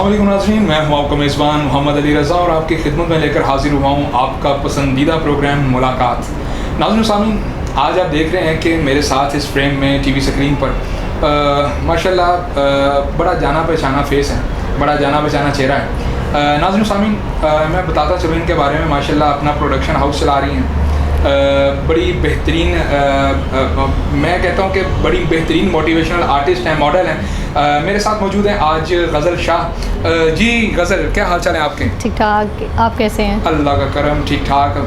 अस्सलाम वालेकुम नाज़रीन, मैं हूं आपका मेज़बान मोहम्मद अली रज़ा और आपकी खिदमत में लेकर हाजिर हुआ हूं आपका पसंदीदा प्रोग्राम मुलाकात। नाज़रीन सामीन, आज आप देख रहे हैं कि मेरे साथ इस फ्रेम में टीवी स्क्रीन पर माशाल्लाह बड़ा जाना पहचाना फेस है, बड़ा जाना पहचाना चेहरा है। नाज़रीन सामीन, मैं बताता चलूँ इनके बारे में। माशाल्लाह अपना प्रोडक्शन हाउस चला रही हैं, बड़ी बेहतरीन मैं कहता हूँ कि बड़ी बेहतरीन मोटिवेशनल आर्टिस्ट हैं, मॉडल हैं। मेरे साथ मौजूद हैं आज गज़ल शाह जी। गज़ल, क्या हाल चाल है आपके? ठीक ठाक, आप कैसे हैं? अल्लाह का करम, ठीक ठाक।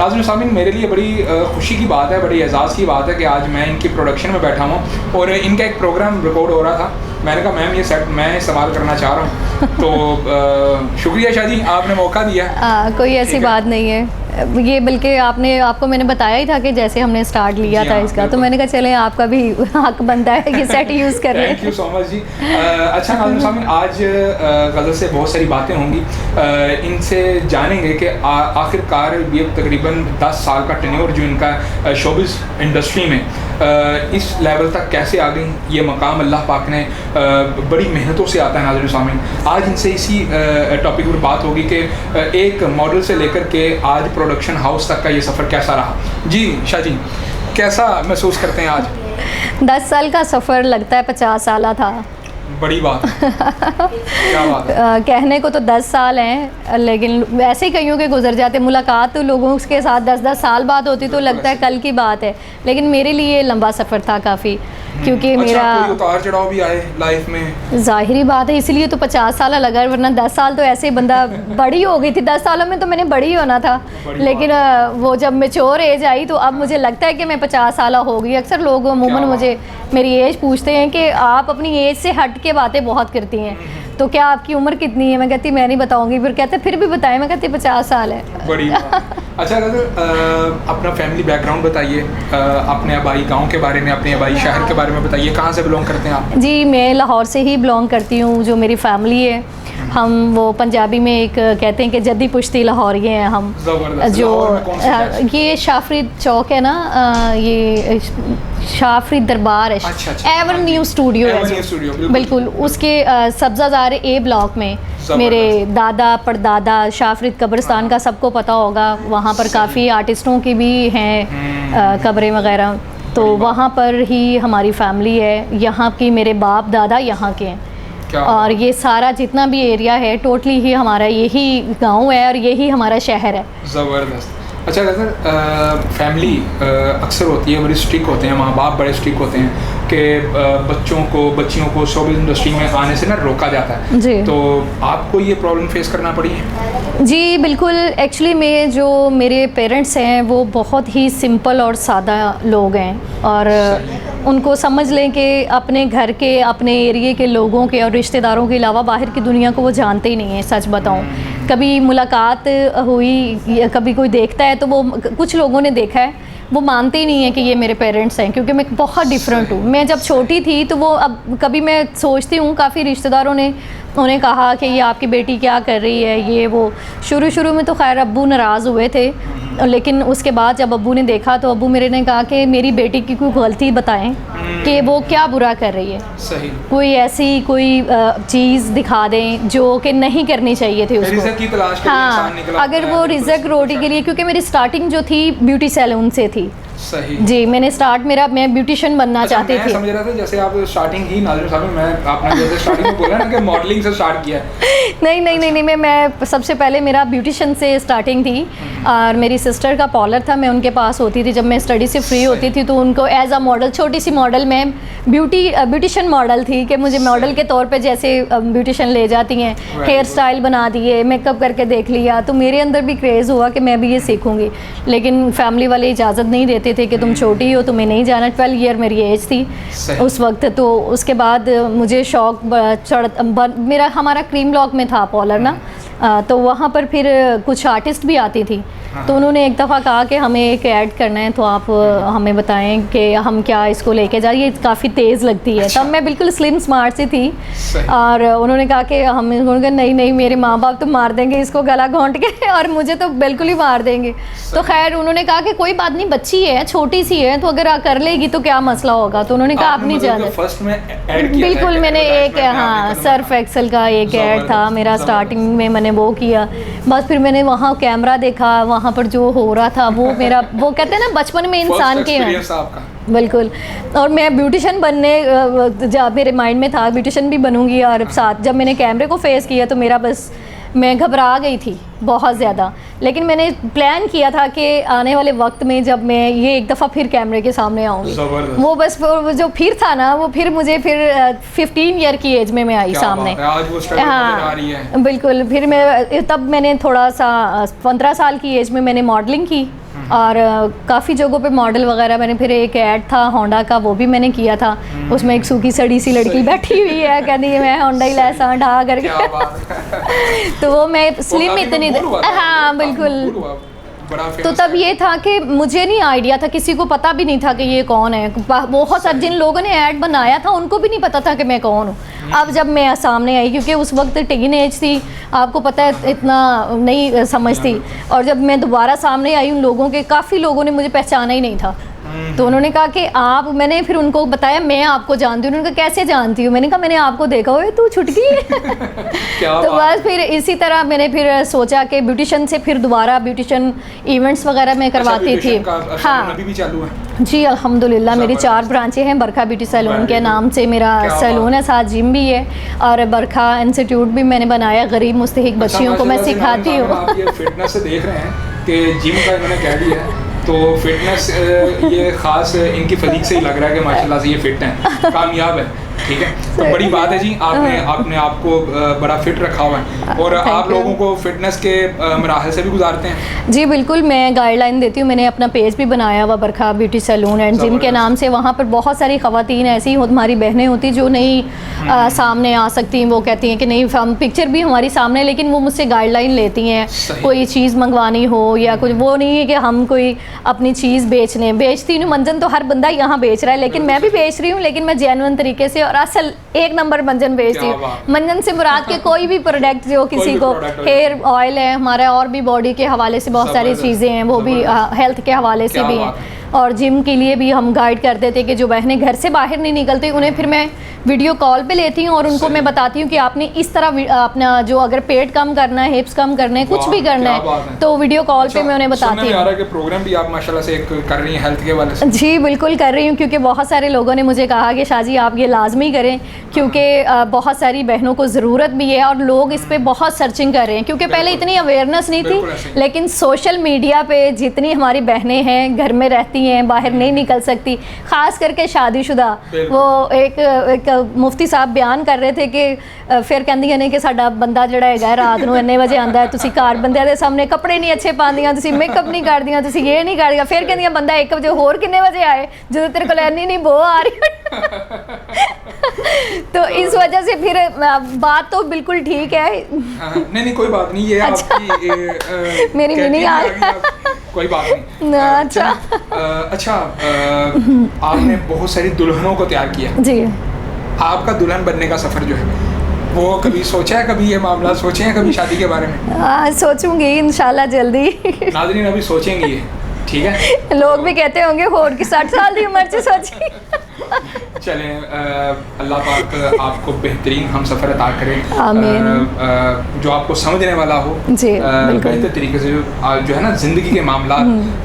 नाज़रीन सामीन, मेरे लिए बड़ी खुशी की बात है, बड़ी एजाज़ की बात है कि आज मैं इनकी प्रोडक्शन में बैठा हूँ और इनका एक प्रोग्राम रिकॉर्ड हो रहा था। मैंने कहा मैम ये सेट मैं इस्तेमाल करना चाह रहा हूँ, तो शुक्रिया शाह जी, आपने मौका दिया। कोई ऐसी बात नहीं है, ये बल्कि आपको मैंने बताया ही था कि जैसे हमने स्टार्ट लिया था इसका, तो मैंने कहा चलें आपका भी हक बनता है कि सेट यूज़ कर रहे हैं। थैंक यू सो मच जी। अच्छा नाज़रीन सामीन, आज गज़ल से बहुत सारी बातें होंगी, इनसे जानेंगे कि आखिरकार ये तकरीबन 10 साल का टेन्योर जो इनका शोबिज़ इंडस्ट्री में इस लेवल तक कैसे आ गई, ये मकाम अल्लाह पाक ने बड़ी मेहनतों से आता है। नाज़रीन सामीन, आज इनसे इसी टॉपिक पर बात होगी कि एक मॉडल से लेकर के आज प्रोडक्शन हाउस तक का ये सफ़र कैसा रहा। जी शाह जी, कैसा महसूस करते हैं आज? 10 साल का सफ़र लगता है 50 साल था। बड़ी बात है। क्या बात है? कहने को तो 10 साल हैं, लेकिन ऐसे ही कईयों के गुजर जाते। मुलाकात तो लोगों के साथ 10-10 साल बाद होती तो लगता है कल की बात है, लेकिन मेरे लिए लंबा सफ़र था काफ़ी, क्योंकि मेरा कोई उतार चढ़ाव भी आए लाइफ में। ज़ाहिरी बात है, इसलिए तो 50 साल लगा, वरना 10 साल तो ऐसे बंदा बड़ी हो गई थी। 10 सालों में तो मैंने बड़ी होना था, लेकिन वो जब मैच्योर एज आई तो अब मुझे लगता है कि मैं 50 साल हो गई। अक्सर लोग अमूमन मुझे मेरी एज पूछते हैं कि आप अपनी एज से हट के बातें बहुत करती हैं, तो क्या आपकी उम्र कितनी है? मैं कहती मैं नहीं बताऊंगी, फिर कहते फिर भी बताएं, मैं कहती 50 साल है। बड़ी अच्छा अपना फैमिली बैकग्राउंड बताइए, अपने आबाई गांव के बारे में, अपने आबाई शहर के बारे में बताइए, कहाँ से बिलोंग करते हैं आप? जी, मैं लाहौर से ही बिलोंग करती हूँ। जो मेरी फैमिली है, हम वो पंजाबी में एक कहते हैं कि जद्दी पुश्ती लाहौरिये हैं हम। जो ये शाफरीद चौक है ना, ये शाफरीद दरबार है। अच्छा। एवर न्यू स्टूडियो है, बिल्कुल उसके सब्ज़ाज़ार ए ब्लॉक में मेरे दादा परदादा शाफरीद कब्रिस्तान का सबको पता होगा। वहाँ पर काफ़ी आर्टिस्टों की भी हैं कब्रें वगैरह, तो वहाँ पर ही हमारी फैमिली है। यहाँ की मेरे बाप दादा यहाँ के हैं, और ये सारा जितना भी एरिया है टोटली ही हमारा यही गांव है और यही हमारा शहर है। ज़बरदस्त। अच्छा अगर फैमिली अक्सर होती है, बड़ी स्ट्रिक्ट होते हैं, माँ बाप बड़े स्ट्रिक्ट होते हैं कि बच्चियों को शोबिज़ इंडस्ट्री में आने से ना रोका जाता है जी, तो आपको ये प्रॉब्लम फेस करना पड़ी है? जी बिल्कुल। एक्चुअली मेरे पेरेंट्स हैं वो बहुत ही सिंपल और सादा लोग हैं, और उनको समझ लें कि अपने घर के, अपने एरिए के लोगों के और रिश्तेदारों के अलावा बाहर की दुनिया को वो जानते ही नहीं हैं। सच बताऊं, कभी मुलाकात हुई, कभी कोई देखता है तो वो कुछ लोगों ने देखा है, वो मानते ही नहीं है कि ये मेरे पेरेंट्स हैं, क्योंकि मैं बहुत डिफरेंट हूँ। मैं जब छोटी थी तो वो, अब कभी मैं सोचती हूँ, काफ़ी रिश्तेदारों ने उन्हें कहा कि ये आपकी बेटी क्या कर रही है, ये वो। शुरू में तो खैर अब्बू नाराज़ हुए थे, लेकिन उसके बाद जब अब्बू ने देखा तो अब्बू मेरे ने कहा कि मेरी बेटी की कोई गलती बताएं कि वो क्या बुरा कर रही है। सही। कोई ऐसी कोई चीज़ दिखा दें जो कि नहीं करनी चाहिए थी उसको। रिज़्क की तलाश के लिए इंसान निकला। अगर वो रिज़्क रोटी के लिए, क्योंकि मेरी स्टार्टिंग जो थी ब्यूटी सैलून से थी। सही जी, मैंने मैं ब्यूटिशियन बनना चाहती थी। समझ रहा था जैसे आप स्टार्टिंग ही नाज़रीन साहब, मैं आपने जैसे स्टार्टिंग में बोला ना कि मॉडलिंग से स्टार्ट किया है। नहीं, मैं सबसे पहले मेरा ब्यूटिशियन से स्टार्टिंग थी, और मेरी सिस्टर का पार्लर था, मैं उनके पास होती थी जब मैं स्टडी से फ्री होती थी, तो उनको एज अ मॉडल, छोटी सी मॉडल, मैं ब्यूटिशियन मॉडल थी कि मुझे मॉडल के तौर पे जैसे ब्यूटिशियन ले जाती हैं, हेयर स्टाइल बना दिए, मेकअप करके देख लिया, तो मेरे अंदर भी क्रेज़ हुआ कि मैं भी ये सीखूंगी। लेकिन फैमिली वाले इजाज़त नहीं देते थे कि तुम छोटी हो, तुम्हें नहीं जाना। 12 ईयर मेरी एज थी उस वक्त। तो उसके बाद मुझे शौक हमारा क्रीम ब्लॉक में था पार्लर ना, तो वहाँ पर फिर कुछ आर्टिस्ट भी आती थी, तो उन्होंने एक दफ़ा कहा कि हमें एक ऐड करना है, तो आप हमें बताएं कि हम क्या इसको लेके जा, ये काफ़ी तेज़ लगती है। अच्छा। तब मैं बिल्कुल स्लिम स्मार्ट सी थी सही। और उन्होंने कहा कि उन्होंने कहा नहीं नहीं मेरे माँ बाप तो मार देंगे इसको गला घोंट के और मुझे तो बिल्कुल ही मार देंगे। तो खैर उन्होंने कहा कि कोई बात नहीं, बच्ची है, छोटी सी है, तो अगर कर लेगी तो क्या मसला होगा। तो उन्होंने कहा आप नहीं जाना। फर्स्ट में ऐड किया बिल्कुल मैंने एक हाँ सर्फ एक्सेल का एक ऐड था मेरा, स्टार्टिंग में मैंने वो किया। बस फिर मैंने वहाँ कैमरा देखा, वहाँ पर जो हो रहा था वो मेरा वो कहते हैं ना बचपन में इंसान के बिल्कुल। और मैं ब्यूटिशियन बनने मेरे माइंड में था ब्यूटिशियन भी बनूंगी, और साथ जब मैंने कैमरे को फेस किया तो मेरा बस मैं घबरा गई थी बहुत ज़्यादा। लेकिन मैंने प्लान किया था कि आने वाले वक्त में जब मैं ये एक दफ़ा फिर कैमरे के सामने आऊँगी, वो बस वो जो फिर था ना वो फिर मुझे फिर 15 ईयर की एज में मैं आई सामने। आज वो हाँ आ रही है। बिल्कुल। फिर मैं तब मैंने थोड़ा सा 15 साल की एज में मैंने मॉडलिंग की और काफ़ी जगहों पे मॉडल वगैरह मैंने, फिर एक ऐड था होंडा का वो भी मैंने किया था। उसमें एक सूखी सड़ी सी लड़की बैठी हुई है, कहती है मैं होंडा ही लैसा ढा करके तो वो मैं स्लिम इतनी हाँ बिल्कुल। तो तब ये था कि मुझे नहीं आइडिया था, किसी को पता भी नहीं था कि ये कौन है। बहुत सारे जिन लोगों ने ऐड बनाया था उनको भी नहीं पता था कि मैं कौन हूँ। अब जब मैं सामने आई, क्योंकि उस वक्त टीन एज थी, आपको पता है इतना नहीं समझती, और जब मैं दोबारा सामने आई उन लोगों के, काफ़ी लोगों ने मुझे पहचाना ही नहीं था। तो उन्होंने कहा कि आप, मैंने फिर उनको बताया मैं आपको जानती हूँ। उन्होंने कहा कैसे जानती हूँ? मैंने कहा मैंने आपको देखा हुआ है, तू छुटकी है तो बस फिर इसी तरह मैंने फिर सोचा कि ब्यूटिशियन से फिर दोबारा ब्यूटिशियन इवेंट्स वगैरह मैं करवाती थी। हाँ अभी भी चालू है जी अल्हम्दुलिल्लाह। मेरी 4 ब्रांचें हैं। बरखा ब्यूटी सैलून के नाम से मेरा सैलून है, साथ जिम भी है, और बरखा इंस्टीट्यूट भी मैंने बनाया, गरीब मुस्तहिक बच्चियों को मैं सिखाती हूँ। आप ये फिटनेस से देख रहे हैं कि जिम का इन्होंने कह दिया है, तो फिटनेस ये ख़ास इनकी फजीक से ही लग रहा है कि माशाल्लाह से ये फिट हैं, कामयाब है। ठीक है, तो बड़ी बात है जी, आपने आपको बड़ा फिट रखा हुआ है, और आप लोगों को फिटनेस के मराहल से भी गुजारते हैं। जी बिल्कुल, मैं गाइडलाइन देती हूँ। मैंने अपना पेज भी बनाया हुआ बरखा ब्यूटी सैलून एंड जिम के नाम से। वहाँ पर बहुत सारी ख़वातीन ऐसी हमारी बहनें होती जो नहीं सामने आ सकती, वो कहती हैं कि नहीं, हम पिक्चर भी हमारी सामने, लेकिन वो मुझसे गाइडलाइन लेती हैं कोई चीज़ मंगवानी हो या कुछ। वो नहीं है कि हम कोई अपनी चीज़ बेचती हूँ। मंजन तो हर बंदा यहाँ बेच रहा है, लेकिन मैं भी बेच रही हूँ, लेकिन मैं जेन्युइन तरीके से और असल 1 नंबर मंजन बेचती हूँ। मंजन से मुराद के कोई भी प्रोडक्ट जो किसी को, हेयर ऑयल है हमारा, और भी बॉडी के हवाले से बहुत सारी चीज़ें हैं, वो भी हेल्थ के हवाले से भी हैं। और जिम के लिए भी हम गाइड करते थे कि जो बहनें घर से बाहर नहीं निकलती उन्हें फिर मैं वीडियो कॉल पे लेती हूँ और उनको मैं बताती हूँ कि आपने इस तरह अपना जो अगर पेट कम करना है, हिप्स कम करना है, कुछ भी करना है तो वीडियो कॉल पे मैं उन्हें बताती हूँ। प्रोग्राम भी आप माशाल्लाह से कर रही हैं हेल्थ के वाले से। जी बिल्कुल कर रही हूँ, क्योंकि बहुत सारे लोगों ने मुझे कहा कि शाजी आप ये लाजमी करें, क्योंकि बहुत सारी बहनों को ज़रूरत भी है और लोग इस पर बहुत सर्चिंग कर रहे हैं, क्योंकि पहले इतनी अवेयरनेस नहीं थी। लेकिन सोशल मीडिया पे जितनी हमारी बहनें हैं घर में रहती हैं, बाहर नहीं निकल सकती, ख़ास करके शादीशुदा, वो एक मुफ्ती साहब बयान कर रहे थे कि फिर कहंदियां ने कि साडा बंदा जिहड़ा है रात नूं इन्ने वजे आंदा है, तुसीं घर बंदियां दे सामने कपड़े नहीं अच्छे पांदियां, तुसीं मेकअप नहीं करदियां, तुसीं ये नहीं करदियां। फिर कहंदियां बंदा 1 बजे होर किन्ने बजे आए जदों तेरे कोल इन्नी नहीं बो आ रही तो इस वजह से फिर बात तो बिल्कुल ठीक है। नहीं कोई बात नहीं, ये अच्छा। आपकी मेरी मीनिंग आ कोई बात नहीं। अच्छा, आपने बहुत सारी दुल्हनों को तैयार किया जी। आपका दुल्हन बनने का सफ़र जो है वो कभी सोचा है, कभी ये मामला सोचे हैं कभी शादी के बारे में? सोचूंगी इंशाल्लाह जल्दी। नाज़रीन अभी सोचेंगी ये, ठीक है। लोग भी कहते होंगे होर की 60 साल की उम्र से सोची। चलें, अल्लाह पाक आपको बेहतरीन हम सफ़र अता करें, आमीन। जो आपको समझने वाला हो बेहतर तरीके से, जो है ना ज़िंदगी के मामला,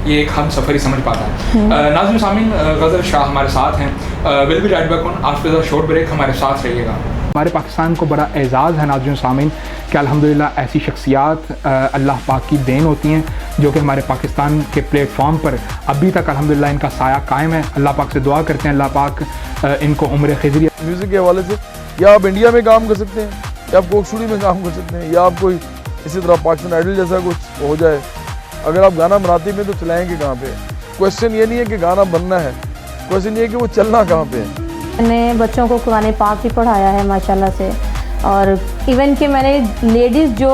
ये एक हम सफ़र ही समझ पाता है। नाज़रीन सामीन, गज़ल शाह हमारे साथ हैं। Will be right back on after the short break, हमारे साथ रहिएगा। हमारे पाकिस्तान को बड़ा एज़ाज़ है नाज़रीन सामीन कि अल्हम्दुलिल्लाह ऐसी शख्सियात अल्लाह पाक की देन होती हैं जो कि हमारे पाकिस्तान के प्लेटफॉर्म पर अभी तक अल्हम्दुलिल्लाह इनका साया कायम है। अल्लाह पाक से दुआ करते हैं अल्लाह पाक इनको उम्र खिज़री। म्यूज़िक के हवाले से या आप इंडिया में काम कर सकते हैं, या आप कोक स्टूडियो में काम कर सकते हैं, या आप कोई इसी तरह पाकिस्तान आइडल जैसा कुछ हो जाए। अगर आप गाना बनाते में तो चलाएँगे कहाँ पे? क्वेश्चन ये नहीं है कि गाना बनना है, क्वेश्चन ये है कि वो चलना कहाँ पे है। मैंने बच्चों को कुरान पाक भी पढ़ाया है माशाल्लाह से, और इवन कि मैंने लेडीज़ जो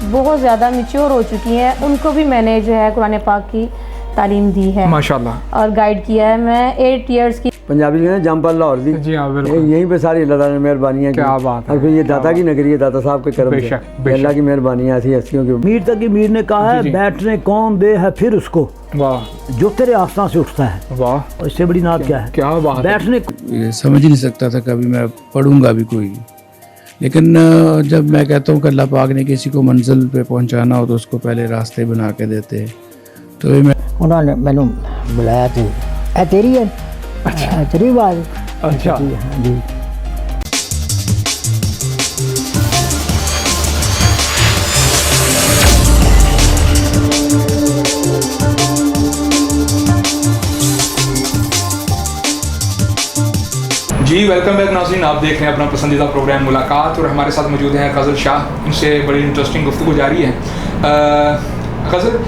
बहुत ज़्यादा मैच्योर हो चुकी हैं, उनको भी मैंने जो है कुरान पाक की तालीम दी है माशाल्लाह और गाइड किया है। मैं 8 इयर्स की पंजाबी कहते हैं जंप लाहौर दी। जी हाँ बिल्कुल, यहीं पे सारी अल्लाह ताला ने मेहरबानियाँ क्या बात है। और फिर ये दाता की नगरी है, दाता साहब के करम से बेशक, ये बेशक। अल्लाह की मेहरबानियाँ ऐसी हस्तियों की। मीर तकी मीर ने कहा है जी, जी। बैठने कौन दे है फिर उसको वाह जो तेरे आस्था से उठता है। वाह, और इससे बड़ी नात क्या है? क्या बात है। बैठने ये समझ ही नहीं सकता था कभी मैं पढ़ूंगा भी कोई, लेकिन जब मैं कहता हूँ कि अल्लाह पाक ने किसी को मंजिल पे पहुँचाना हो तो उसको पहले रास्ते बना के देते हैं। तो ये मैं उन्होंने मैंने बुलाया थी, ए तेरी है तेरी आवाज़? अच्छा जी हाँ जी। जी वेलकम बैक नाज़रीन, आप देख रहे हैं अपना पसंदीदा प्रोग्राम मुलाकात और हमारे साथ मौजूद हैं गज़ल शाह। इनसे बड़ी इंटरेस्टिंग गुफ्तगू जारी है। गज़ल,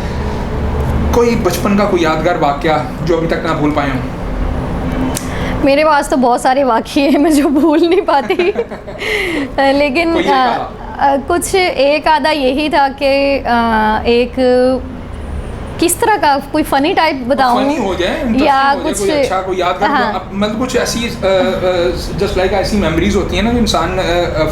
कोई बचपन का कोई यादगार वाक़या जो अभी तक ना भूल पाए हों? मेरे पास तो बहुत सारे वाक़ये हैं मैं जो भूल नहीं पाती लेकिन कोई एक कुछ एक आधा यही था कि एक किस तरह का कोई फ़नी टाइप बताऊं फनी हो जाए, या इंटरेस्टिंग हो कुछ जाए, कोई अच्छा कोई यादगार हाँ। मतलब कुछ ऐसी जस्ट लाइक ऐसी मेमोरीज होती हैं ना जो इंसान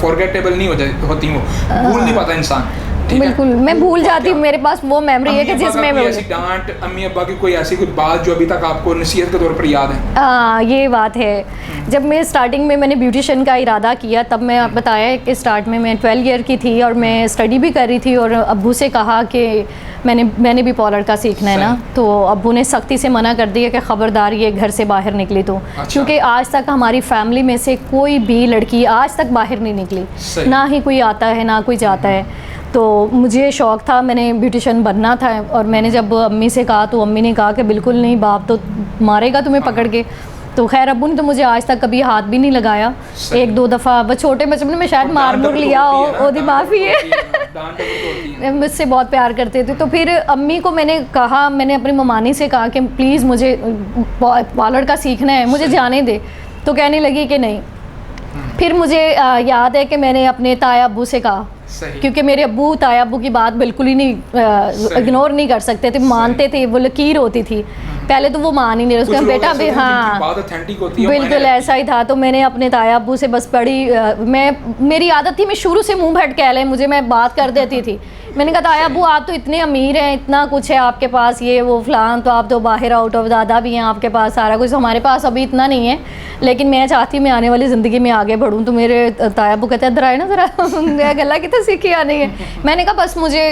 फॉरगेटेबल नहीं हो जाए होती, वो भूल नहीं पाता इंसान। ठीक है? बिल्कुल मैं भूल जाती हूँ, मेरे पास वो मेमोरी है कि अम्मी अब्बा जिसमें का मैं कोई ऐसी डांट, अम्मी अब्बा की कोई ऐसी कोई बात जो अभी तक आपको नसीहत के तौर पर याद है? ये बात है। जब मैं स्टार्टिंग में मैंने ब्यूटिशियन का इरादा किया तब मैं बताया कि स्टार्ट में मैं 12 ईयर की थी और मैं स्टडी भी कर रही थी और अब्बू से कहा कि मैंने भी पार्लर का सीखना है ना, तो अब्बू ने सख्ती से मना कर दिया कि ख़बरदार ये घर से बाहर निकली तो। अच्छा। क्योंकि आज तक हमारी फैमिली में से कोई भी लड़की आज तक बाहर नहीं निकली, सही। ना ही कोई आता है ना कोई जाता है। तो मुझे शौक़ था, मैंने ब्यूटिशियन बनना था और मैंने जब अम्मी से कहा तो अम्मी ने कहा कि बिल्कुल नहीं, बाप तो मारेगा तुम्हें पकड़ के। तो खैर अब्बू ने तो मुझे आज तक कभी हाथ भी नहीं लगाया। सही। एक दो दफ़ा वो छोटे बचपन में शायद मार मुर लिया हो, ओदी माफ़ी है मुझसे बहुत प्यार करते थे। तो फिर अम्मी को मैंने कहा, मैंने अपनी ममानी से कहा कि प्लीज़ मुझे पार्लर का सीखना है, मुझे जाने दे। तो कहने लगी कि नहीं। फिर मुझे याद है कि मैंने अपने ताया अब्बू से कहा, सही। क्योंकि मेरे अब्बू ताया अब्बू की बात बिल्कुल ही नहीं इग्नोर नहीं कर सकते थे, मानते थे, वो लकीर होती थी। पहले तो वो मान ही नहीं रहे, उसका बेटा भी हाँ बात ऑथेंटिक होती है, बिल्कुल ऐसा ही था। तो मैंने अपने ताया अब्बू से बस मेरी आदत थी मैं शुरू से मुंह भट कह लें, मैं बात कर देती थी। मैंने कहा ताया अब्बू आप तो इतने अमीर हैं, इतना कुछ है आपके पास, ये वो फलान, तो आप तो बाहर आउट ऑफ दादा भी हैं, आपके पास सारा कुछ, हमारे पास अभी इतना नहीं है, लेकिन मैं चाहती हूँ मैं आने वाली ज़िंदगी में आगे बढ़ूँ। तो मेरे ताया अब्बू कहते हैं इधर आए ना ज़रा गला कितना सीखी आ नहीं है। मैंने कहा बस मुझे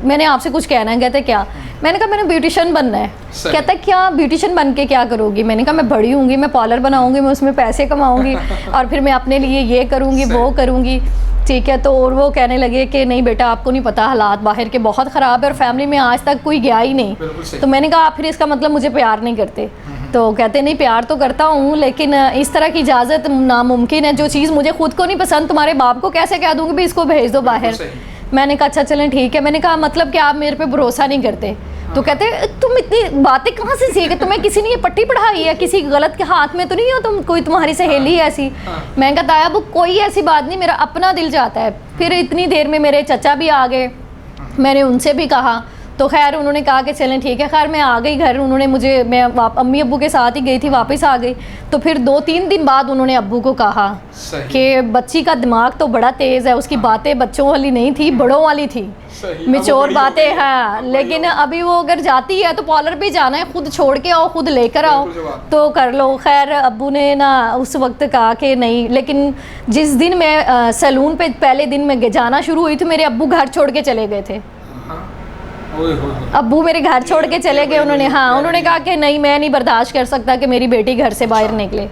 मैंने आपसे कुछ कहना है। कहते क्या? मैंने कहा मैंने ब्यूटिशियन बनना है। कहता है क्या ब्यूटिशियन बन के क्या करोगी? मैंने कहा मैं बड़ी होंगी, मैं पार्लर बनाऊंगी, मैं उसमें पैसे कमाऊंगी और फिर मैं अपने लिए ये करूंगी वो करूंगी। ठीक है। तो और वो कहने लगे कि नहीं बेटा आपको नहीं पता, हालात बाहर के बहुत ख़राब है और फैमिली में आज तक कोई गया ही नहीं। तो मैंने कहा आप फिर इसका मतलब मुझे प्यार नहीं करते? तो कहते नहीं प्यार तो करता हूँ, लेकिन इस तरह की इजाज़त नामुमकिन है। जो चीज़ मुझे खुद को नहीं पसंद तुम्हारे बाप को कैसे कह दूँगी भाई इसको भेज दो बाहर। मैंने कहा अच्छा चलें ठीक है। मैंने कहा मतलब कि आप मेरे पे भरोसा नहीं करते? तो कहते तुम इतनी बातें कहाँ से सीखे, तुम्हें किसी ने ये पट्टी पढ़ाई है, किसी गलत के हाथ में तो नहीं हो तुम, कोई तुम्हारी सहेली है ऐसी? मैंने कहा ताया अब कोई ऐसी बात नहीं, मेरा अपना दिल चाहता है। फिर इतनी देर में मेरे चचा भी आ गए, मैंने उनसे भी कहा, तो खैर उन्होंने कहा कि चलें ठीक है। खैर मैं आ गई घर, उन्होंने मुझे, मैं अम्मी अब्बू के साथ ही गई थी, वापस आ गई। तो फिर 2-3 दिन बाद उन्होंने अब्बू को कहा कि बच्ची का दिमाग तो बड़ा तेज़ है, उसकी बातें बच्चों वाली नहीं थी, बड़ों वाली थी, मिचोर बातें। हाँ लेकिन अभी वो अगर जाती है तो पार्लर पे जाना है, खुद छोड़ के आओ, खुद लेकर आओ तो कर लो। खैर अब्बू ने ना उस वक्त कहा कि नहीं, लेकिन जिस दिन मैं सैलून पे पहले दिन में जाना शुरू हुई थी, मेरे अब्बू घर छोड़ के चले गए थे। अब्बू मेरे घर छोड़ के चले गए। उन्होंने कहा कि नहीं मैं नहीं बर्दाश्त कर सकता कि मेरी बेटी घर से बाहर निकले।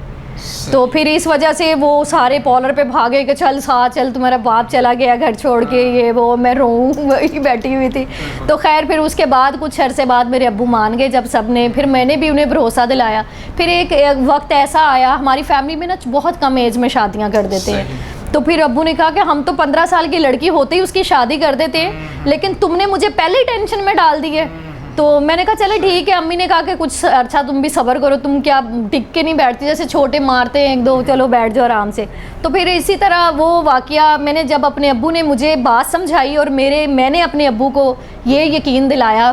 तो फिर इस वजह से वो सारे पार्लर पे भागे कि चल साथ चल, तुम्हारा बाप चला गया घर छोड़ के, ये वो, मैं रोऊं वही बैठी हुई थी। तो खैर फिर उसके बाद कुछ अरसे बाद मेरे अब्बू मान गए जब सब ने, फिर मैंने भी उन्हें भरोसा दिलाया। फिर एक वक्त ऐसा आया, हमारी फैमिली में ना बहुत कम एज में शादियाँ कर देते हैं। तो फिर अब्बू ने कहा कि हम तो 15 साल की लड़की होते ही उसकी शादी कर देते हैं, लेकिन तुमने मुझे पहले ही टेंशन में डाल दी है। तो मैंने कहा चले ठीक है। अम्मी ने कहा कि कुछ अच्छा तुम भी सब्र करो, तुम क्या टिक के नहीं बैठती, जैसे छोटे मारते हैं एक दो, चलो बैठ जाओ आराम से। तो फिर इसी तरह वो वाकया मैंने जब अपने अब्बू ने मुझे बात समझाई और मैंने अपने अब्बू को ये यकीन दिलाया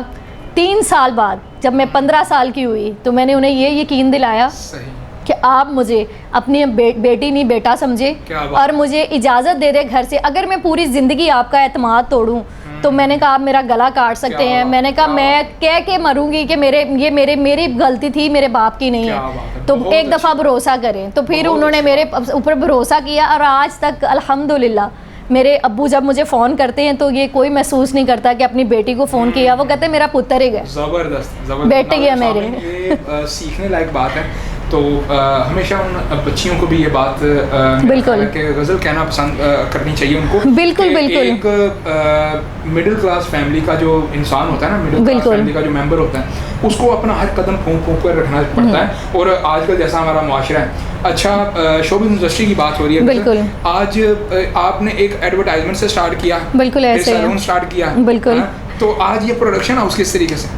3 साल बाद, जब मैं 15 साल की हुई, तो मैंने उन्हें ये यकीन दिलाया कि आप मुझे अपनी बेटी नहीं बेटा समझे और मुझे इजाज़त दे दे घर से। अगर मैं पूरी ज़िंदगी आपका एतमाद तोड़ूं तो मैंने कहा आप मेरा गला काट सकते हैं। मैंने कहा मैं कह के मरूंगी कि मेरी गलती थी, मेरे बाप की नहीं है। तो एक दफ़ा भरोसा करें। तो फिर उन्होंने मेरे ऊपर भरोसा किया और आज तक अल्हम्दुलिल्लाह मेरे अब्बू जब मुझे फ़ोन करते हैं तो ये कोई महसूस नहीं करता कि अपनी बेटी को फ़ोन किया, वो कहते हैं मेरा पुत्र ही है, ज़बरदस्त बेटे ही है मेरे। ये सीखने लायक बात है। तो हमेशा उन बच्चियों को भी ये बात बिल्कुल कि गज़ल कहना पसंद करनी चाहिए उनको। बिल्कुल बिल्कुल। एक मिडिल क्लास फैमिली का जो इंसान होता है ना, मिडिल क्लास फैमिली का जो मेंबर होता है, उसको अपना हर कदम फूंक फूंक कर रखना पड़ता है। और आजकल जैसा हमारा मुआशरा है, अच्छा शोबिज़ इंडस्ट्री की बात हो रही है, बिल्कुल आज आपने एक एडवर्टाइजमेंट से स्टार्ट किया, बिल्कुल ऐसे सैलून स्टार्ट किया, बिल्कुल। तो आज ये प्रोडक्शन हाउस किस तरीके से?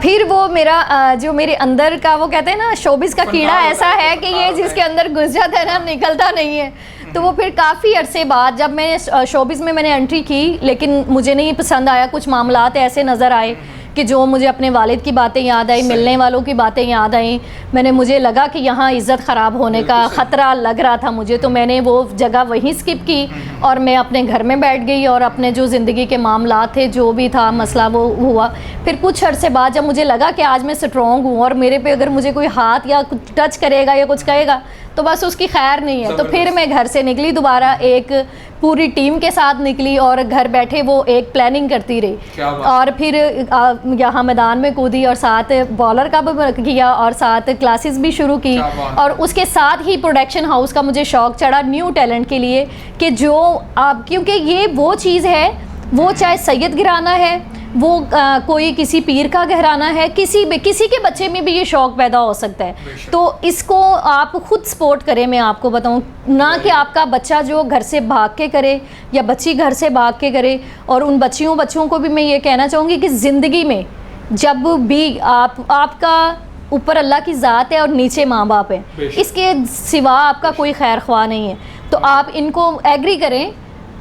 फिर वो मेरा जो मेरे अंदर का वो कहते हैं ना शोबिज़ का कीड़ा ऐसा है कि ये जिसके अंदर घुस जाता है ना निकलता नहीं है। तो वो फिर काफ़ी अरसे बाद जब मैंने शोबिज़ में मैंने एंट्री की, लेकिन मुझे नहीं पसंद आया, कुछ मामलात ऐसे नज़र आए कि जो मुझे अपने वालिद की बातें याद आई, मिलने वालों की बातें याद आई। मुझे लगा कि यहाँ इज़्ज़त ख़राब होने का ख़तरा लग रहा था मुझे, तो मैंने वो जगह वहीं स्किप की और मैं अपने घर में बैठ गई और अपने जो ज़िंदगी के मामलात थे, जो भी था मसला, वो हुआ। फिर कुछ अरसे बाद जब मुझे लगा कि आज मैं स्ट्रॉन्ग हूँ और मेरे पे अगर मुझे कोई हाथ या कुछ टच करेगा या कुछ कहेगा तो बस उसकी खैर नहीं है। तो फिर मैं घर से निकली, दोबारा एक पूरी टीम के साथ निकली और घर बैठे वो एक प्लानिंग करती रही और फिर यहाँ मैदान में कूदी और साथ बॉलर का भी किया और साथ क्लासेस भी शुरू की। और उसके साथ ही प्रोडक्शन हाउस का मुझे शौक़ चढ़ा न्यू टैलेंट के लिए कि जो आप, क्योंकि ये वो चीज़ है, वो चाहे सैयद घराना है, वो कोई किसी पीर का घराना है, किसी के बच्चे में भी ये शौक़ पैदा हो सकता है। तो इसको आप खुद सपोर्ट करें। मैं आपको बताऊं ना कि आपका बच्चा जो घर से भाग के करे या बच्ची घर से भाग के करे। और उन बच्चों को भी मैं ये कहना चाहूँगी कि ज़िंदगी में जब भी आपका ऊपर अल्लाह की ज़ात है और नीचे माँ बाप है, इसके सिवा आपका कोई खैर ख्वाह नहीं है। तो आप इनको एग्री करें,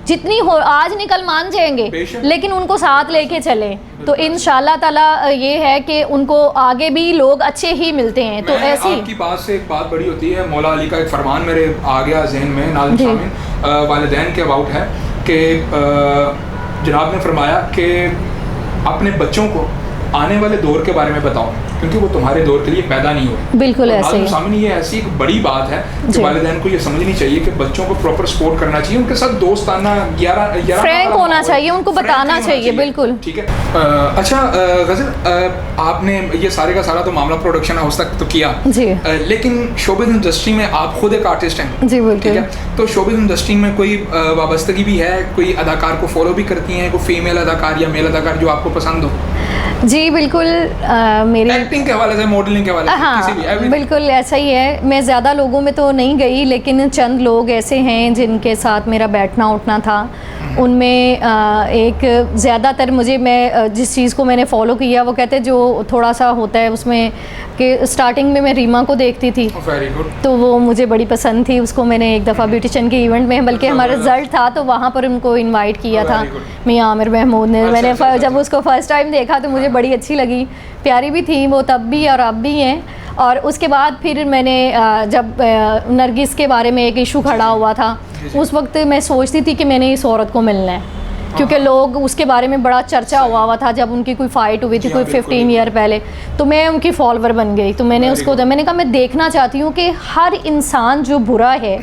जितनी हो आज निकल मान जाएंगे, लेकिन उनको साथ लेके चलें तो इंशाल्लाह ताला ये है कि उनको आगे भी लोग अच्छे ही मिलते हैं। तो ऐसी आपकी बात से एक बात बड़ी होती है, मौला अली का एक फरमान मेरे आ गया जहन में, नाज़िम सामीन, वालिदैन के अबाउट है कि जनाब ने फरमाया कि अपने बच्चों को आने वाले दौर के बारे में बताओ, क्योंकि वो तुम्हारे दौर के लिए पैदा नहीं हुए। बिल्कुल ऐसे ही। सामने ये ऐसी एक बड़ी बात है कि वालिदैन को ये समझनी चाहिए कि बच्चों को प्रॉपर सपोर्ट करना चाहिए, उनके साथ दोस्ताना फ्रैंक होना चाहिए, उनको बताना चाहिए। बिल्कुल ठीक है। अच्छा गज़ल, आपने ये सारे का सारा तो मामला प्रोडक्शन हाउस तक तो किया जी, लेकिन शोबिज़ इंडस्ट्री में आप खुद एक आर्टिस्ट हैं जी, बिल्कुल। ठीक है, तो शोबिज़ इंडस्ट्री में कोई वाबस्तगी भी है, कोई अदाकार को फॉलो भी करती हैं, कोई फीमेल अदाकार या मेल अदाकार जो आपको पसंद हो? जी बिल्कुल। मेरी एक्टिंग के हवाले से, मॉडलिंग के हवाले से, हाँ, किसी भी बिल्कुल ऐसा ही है। मैं ज़्यादा लोगों में तो नहीं गई, लेकिन चंद लोग ऐसे हैं जिनके साथ मेरा बैठना उठना था। उनमें एक ज़्यादातर मैं जिस चीज़ को मैंने फॉलो किया, वो कहते जो थोड़ा सा होता है उसमें कि स्टार्टिंग में मैं रीमा को देखती थी, तो वो मुझे बड़ी पसंद थी। उसको मैंने एक दफ़ा ब्यूटिशियन के इवेंट में, बल्कि हमारा रिजल्ट था तो वहाँ पर उनको इनवाइट किया था मियां आमिर महमूद ने। मैंने जब उसको फ़र्स्ट टाइम देखा तो मुझे बड़ी अच्छी लगी, प्यारी भी थी वो तब भी और अब भी हैं। और उसके बाद फिर मैंने जब नरगिस के बारे में एक इशू खड़ा हुआ था, उस वक्त मैं सोचती थी कि मैंने इस औरत को मिलना है, क्योंकि लोग उसके बारे में बड़ा चर्चा हुआ था जब उनकी कोई फ़ाइट हुई थी कोई 15 ईयर पहले। तो मैं उनकी फॉलोवर बन गई। तो मैंने मैंने कहा मैं देखना चाहती हूँ कि हर इंसान जो बुरा है,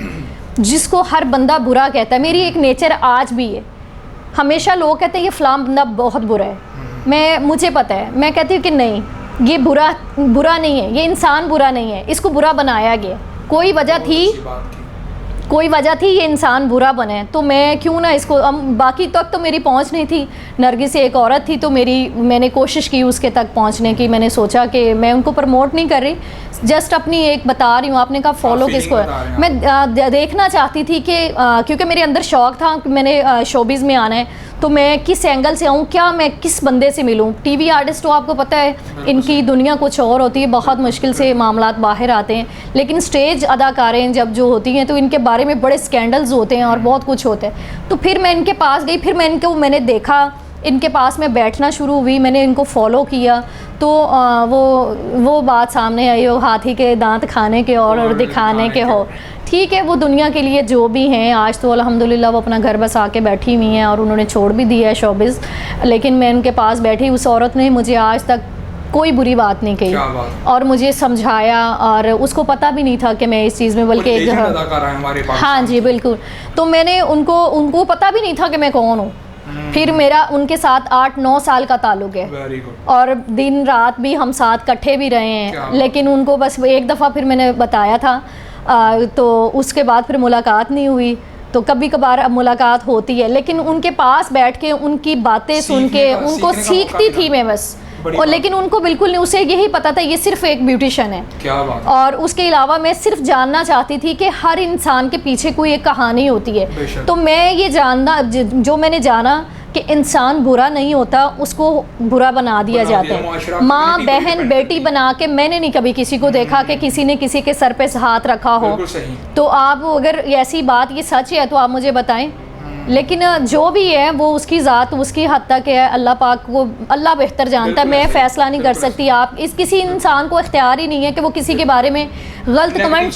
जिसको हर बंदा बुरा कहता है, मेरी एक नेचर आज भी है। हमेशा लोग कहते हैं ये फ़लाँ बंदा बहुत बुरा है, मुझे पता है, मैं कहती हूँ कि नहीं, ये बुरा नहीं है, ये इंसान बुरा नहीं है, इसको बुरा बनाया गया, कोई वजह थी ये इंसान बुरा बने। तो मैं क्यों ना इसको, बाकी तक तो मेरी पहुंच नहीं थी, नरगिस एक औरत थी तो मैंने कोशिश की उसके तक पहुंचने की। मैंने सोचा कि मैं उनको प्रमोट नहीं कर रही, जस्ट अपनी एक बता रही हूँ। आपने कहा फॉलो किसको है, मैं देखना चाहती थी कि क्योंकि मेरे अंदर शौक़ था कि मैंने शोबिज़ में आना है, तो मैं किस एंगल से आऊँ, क्या मैं किस बंदे से मिलूँ। टीवी आर्टिस्ट तो आपको पता है इनकी दुनिया कुछ और होती है, बहुत मुश्किल से मामलात बाहर आते हैं, लेकिन स्टेज अदाकारें जब जो होती हैं तो इनके बारे में बड़े स्कैंडल्स होते हैं और बहुत कुछ होता है। तो फिर मैं इनके पास गई, फिर मैंने देखा, इनके पास में बैठना शुरू हुई, मैंने इनको फॉलो किया, तो वो बात सामने आई हो, हाथी के दांत खाने के और दिखाने के हो। ठीक है, वो दुनिया के लिए जो भी हैं, आज तो अल्हम्दुलिल्लाह वो अपना घर बसा के बैठी हुई हैं और उन्होंने छोड़ भी दिया है शोबिज़, लेकिन मैं उनके पास बैठी, उस औरत ने मुझे आज तक कोई बुरी बात नहीं कही और मुझे समझाया, और उसको पता भी नहीं था कि मैं इस चीज़ में, बल्कि हाँ जी बिल्कुल, तो मैंने उनको पता भी नहीं था कि मैं कौन हूँ। फिर मेरा उनके साथ 8-9 साल का ताल्लुक़ है और दिन रात भी हम साथ इकट्ठे भी रहे हैं, लेकिन उनको बस एक दफ़ा फिर मैंने बताया था, तो उसके बाद फिर मुलाकात नहीं हुई। तो कभी कभार अब मुलाकात होती है, लेकिन उनके पास बैठ के उनकी बातें सुन के उनको सीखती थी मैं बस, और लेकिन उनको बिल्कुल नहीं, उसे यही पता था ये सिर्फ एक ब्यूटिशियन है। क्या बात। और उसके अलावा मैं सिर्फ जानना चाहती थी कि हर इंसान के पीछे कोई एक कहानी होती है। तो मैं ये जानना, जो मैंने जाना कि इंसान बुरा नहीं होता, उसको बुरा बना दिया जाता है। माँ बहन बेटी बना के मैंने नहीं कभी किसी को देखा कि किसी ने किसी के सर पे हाथ रखा हो। तो आप अगर ऐसी बात ये सच है तो आप मुझे बताएं, लेकिन जो भी है वो उसकी ज़ात उसकी हद तक है, अल्लाह पाक को अल्लाह बेहतर जानता है, मैं फ़ैसला नहीं कर सकती। आप इस किसी इंसान को इख्तियार ही नहीं है कि वो किसी के बारे में गलत कमेंट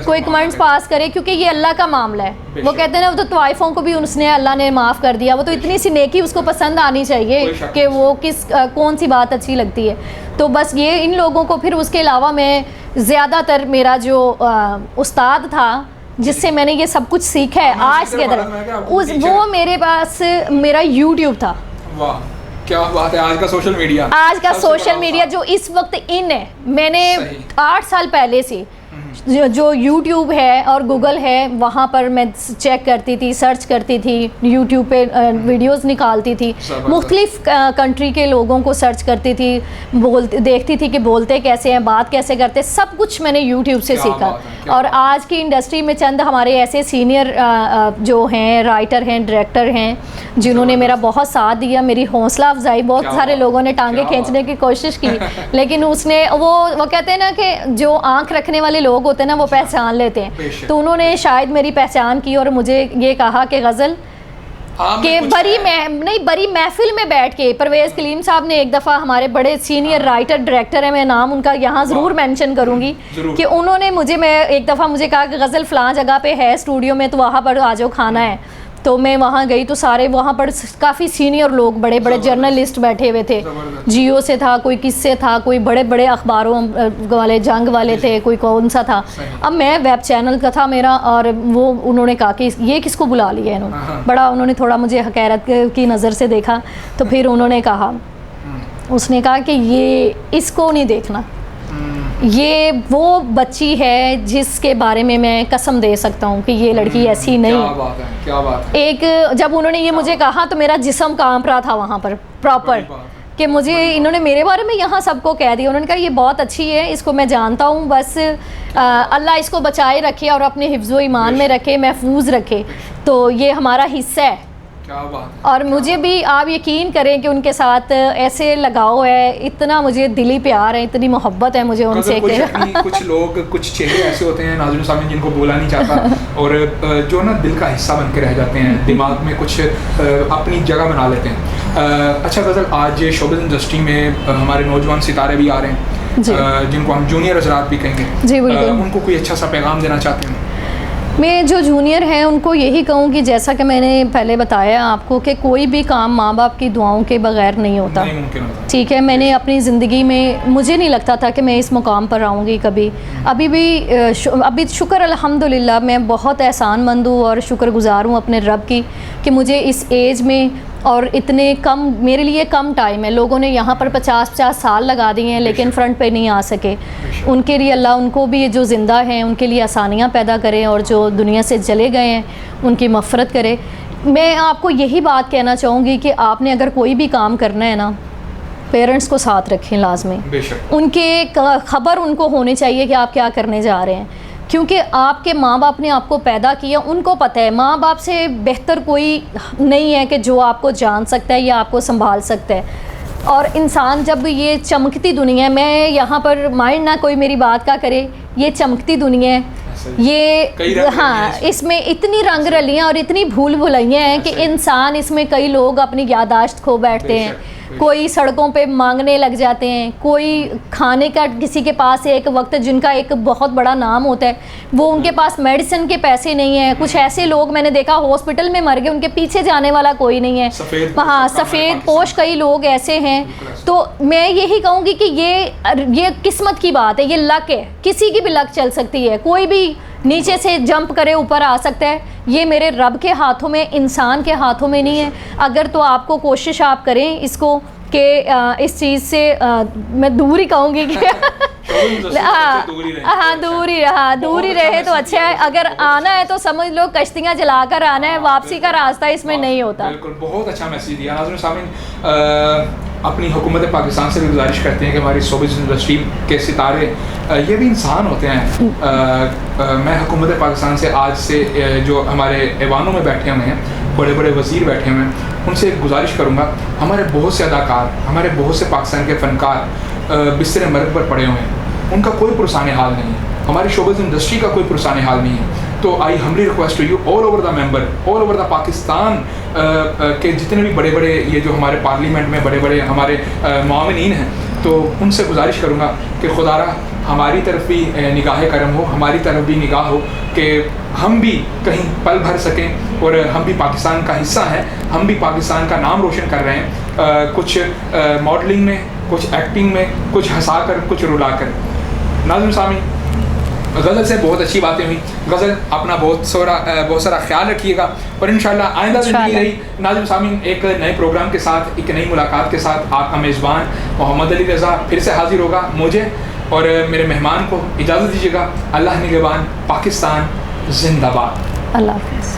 कोई कमेंट्स पास करे, क्योंकि ये अल्लाह का मामला है। वो कहते हैं ना, वो तो तवाइफों को भी उसने अल्लाह ने माफ़ कर दिया, वो तो इतनी सी नेकी उसको पसंद आनी चाहिए कि वो कौन सी बात अच्छी लगती है। तो बस ये इन लोगों को, फिर उसके अलावा मैं ज़्यादातर मेरा जो उस्ताद था जिससे मैंने ये सब कुछ सीखा है आज के अंदर, वो मेरे पास मेरा YouTube था। वाह क्या बात है। आज का सोशल मीडिया जो इस वक्त इन है, मैंने 8 साल पहले से जो YouTube है और गूगल है, वहाँ पर मैं चेक करती थी, सर्च करती थी, YouTube पे वीडियोस निकालती थी, मुख्तलिफ कंट्री के लोगों को सर्च करती थी, देखती थी कि बोलते कैसे हैं, बात कैसे करते, सब कुछ मैंने YouTube से सीखा। और आज की इंडस्ट्री में चंद हमारे ऐसे सीनियर जो हैं, राइटर हैं, डायरेक्टर हैं, जिन्होंने मेरा बहुत साथ दिया, मेरी हौसला अफजाई, बहुत सारे लोगों ने टांगे खींचने की कोशिश की, लेकिन उसने वो कहते हैं ना कि जो आँख रखने वाले लोग होते हैं ना, वो पहचान लेते हैं। तो उन्होंने शायद मेरी पहचान की और मुझे ये कहा कि गज़ल के बड़ी महफिल में बैठ के, परवेज़ कलीम साहब ने एक दफ़ा, हमारे बड़े सीनियर राइटर डायरेक्टर हैं, मैं नाम उनका यहाँ ज़रूर मेंशन करूँगी, कि उन्होंने मैं एक दफ़ा मुझे कहा कि गज़ल फ़लाँ जगह पे है स्टूडियो में, तो वहाँ पर आ जाओ, खाना है। तो मैं वहाँ गई तो सारे वहाँ पर काफ़ी सीनियर लोग, बड़े बड़े जर्नलिस्ट बैठे हुए थे, जियो से था, कोई किससे था, कोई बड़े बड़े अखबारों वाले, जंग वाले थे, कोई कौन सा था। अब मैं वेब चैनल का था मेरा, और वो उन्होंने कहा कि ये किसको बुला लिया इन्होंने, बड़ा उन्होंने थोड़ा मुझे हकैरत की नज़र से देखा। तो फिर उन्होंने कहा, उसने कहा कि ये इसको नहीं देखना, ये वो बच्ची है जिसके बारे में मैं कसम दे सकता हूँ कि ये लड़की ऐसी नहीं है। क्या बात है। एक जब उन्होंने ये मुझे कहा तो मेरा जिस्म कांप रहा था वहाँ पर प्रॉपर, कि मुझे इन्होंने मेरे बारे में यहाँ सबको कह दिया। उन्होंने कहा ये बहुत अच्छी है, इसको मैं जानता हूँ, बस अल्लाह इसको बचाए रखे और अपने हिफ्ज़ ईमान में रखे, महफूज रखे, तो ये हमारा हिस्सा है। क्या बात। और मुझे भी आप यकीन करें कि उनके साथ ऐसे लगाव है, इतना मुझे दिली प्यार है, इतनी मोहब्बत है मुझे उनसे। कुछ लोग, कुछ चेहरे ऐसे होते हैं नाज़रीन सामने, जिनको बोला नहीं चाहता और जो ना दिल का हिस्सा बन के रह जाते हैं, दिमाग में कुछ अपनी जगह बना लेते हैं। अच्छा गज़ल, आज शोबिज़ इंडस्ट्री में हमारे नौजवान सितारे भी आ रहे हैं, जिनको हम जूनियर हज़रात भी कहेंगे, जी बिल्कुल, उनको कोई अच्छा सा पैगाम देना चाहते हैं? मैं जो जूनियर हैं उनको यही कहूँ कि जैसा कि मैंने पहले बताया आपको कि कोई भी काम माँ बाप की दुआओं के बगैर नहीं होता। ठीक है, मैंने अपनी ज़िंदगी में, मुझे नहीं लगता था कि मैं इस मुकाम पर आऊँगी कभी। अभी शुक्र अल्हम्दुलिल्लाह मैं बहुत एहसानमंद हूँ और शुक्रगुज़ार हूँ अपने रब की कि मुझे इस एज में और इतने कम, मेरे लिए कम टाइम है, लोगों ने यहाँ पर 50-50 साल लगा दिए हैं लेकिन फ्रंट पे नहीं आ सके। उनके लिए अल्लाह, उनको भी जो ज़िंदा हैं उनके लिए आसानियाँ पैदा करे, और जो दुनिया से चले गए हैं उनकी मग़फ़रत करे। मैं आपको यही बात कहना चाहूँगी कि आपने अगर कोई भी काम करना है ना, पेरेंट्स को साथ रखें लाजमी, उनके खबर उनको होनी चाहिए कि आप क्या करने जा रहे हैं। क्योंकि आपके माँ बाप ने आपको पैदा किया, उनको पता है माँ बाप से बेहतर कोई नहीं है कि जो आपको जान सकता है या आपको संभाल सकता है। और इंसान जब ये चमकती दुनिया, मैं यहाँ पर माइंड ना कोई मेरी बात का करे, ये चमकती दुनिया है, ये हाँ इसमें इतनी रंग रलियाँ और इतनी भूल भुलैयाँ हैं कि इंसान इसमें कई लोग अपनी यादाश्त खो बैठते हैं, कोई सड़कों पे मांगने लग जाते हैं, कोई खाने का किसी के पास एक वक्त जिनका एक बहुत बड़ा नाम होता है वो उनके पास मेडिसिन के पैसे नहीं हैं। कुछ ऐसे लोग मैंने देखा हॉस्पिटल में मर गए, उनके पीछे जाने वाला कोई नहीं है। हाँ सफ़ेद पोश कई लोग ऐसे हैं। तो मैं यही कहूँगी कि ये किस्मत की बात है, ये लक है, किसी की भी लक चल सकती है, कोई भी नीचे से जंप करे ऊपर आ सकता है। ये मेरे रब के हाथों में, इंसान के हाथों में नहीं है। अगर तो आपको कोशिश आप करें इसको कि इस चीज़ से मैं दूर ही कहूँगी कि दूर ही रहे तो अच्छा है। अगर आना है तो समझ लो कश्तियाँ जलाकर आना है, वापसी का रास्ता इसमें नहीं होता। बिल्कुल, बहुत अच्छा मैसेज दिया। नाज़रीन सामीन, अपनी हुकूमत पाकिस्तान से भी गुजारिश करते हैं कि हमारी शोबिज़ इंडस्ट्री के सितारे ये भी इंसान होते हैं। मैं हुकूमत पाकिस्तान से आज से जो हमारे ऐवानों में बैठे हुए हैं, बड़े बड़े वज़ीर बैठे हुए हैं, उनसे गुजारिश करूँगा, हमारे बहुत से अदाकार, हमारे बहुत से पाकिस्तान के फ़नकार बिस्तर मर्ग पर पड़े हुए हैं, उनका कोई पुरसाने हाल नहीं है, हमारी शोबिज़ इंडस्ट्री का कोई पुरसाने हाल नहीं है। तो I humbly request to you all over the member, all over the Pakistan के जितने भी बड़े बड़े ये जो हमारे पार्लियामेंट में बड़े बड़े हमारे मुआविनीन हैं, तो उनसे गुजारिश करूँगा कि खुदारा हमारी तरफ भी निगाह करम हो, हमारी तरफ भी निगाह हो कि हम भी कहीं पल भर सकें और हम भी पाकिस्तान का हिस्सा हैं, हम भी पाकिस्तान का नाम रोशन कर रहे हैं, कुछ मॉडलिंग में, कुछ एक्टिंग में, कुछ हंसा कर, कुछ रुला कर। नाज़रीन सामीन, गज़ल से बहुत अच्छी बातें हुई। गज़ल अपना बहुत सारा ख्याल रखिएगा और इंशाल्लाह आइंदा ज़िंदगी रही। नाज़रीन सामीन, एक नए प्रोग्राम के साथ, एक नई मुलाकात के साथ आपका मेज़बान मोहम्मद अली रज़ा फिर से हाजिर होगा। मुझे और मेरे मेहमान को इजाज़त दीजिएगा। अल्लाह निगहबान, पाकिस्तान जिंदाबाद। अल्लाह हाफ़िज़।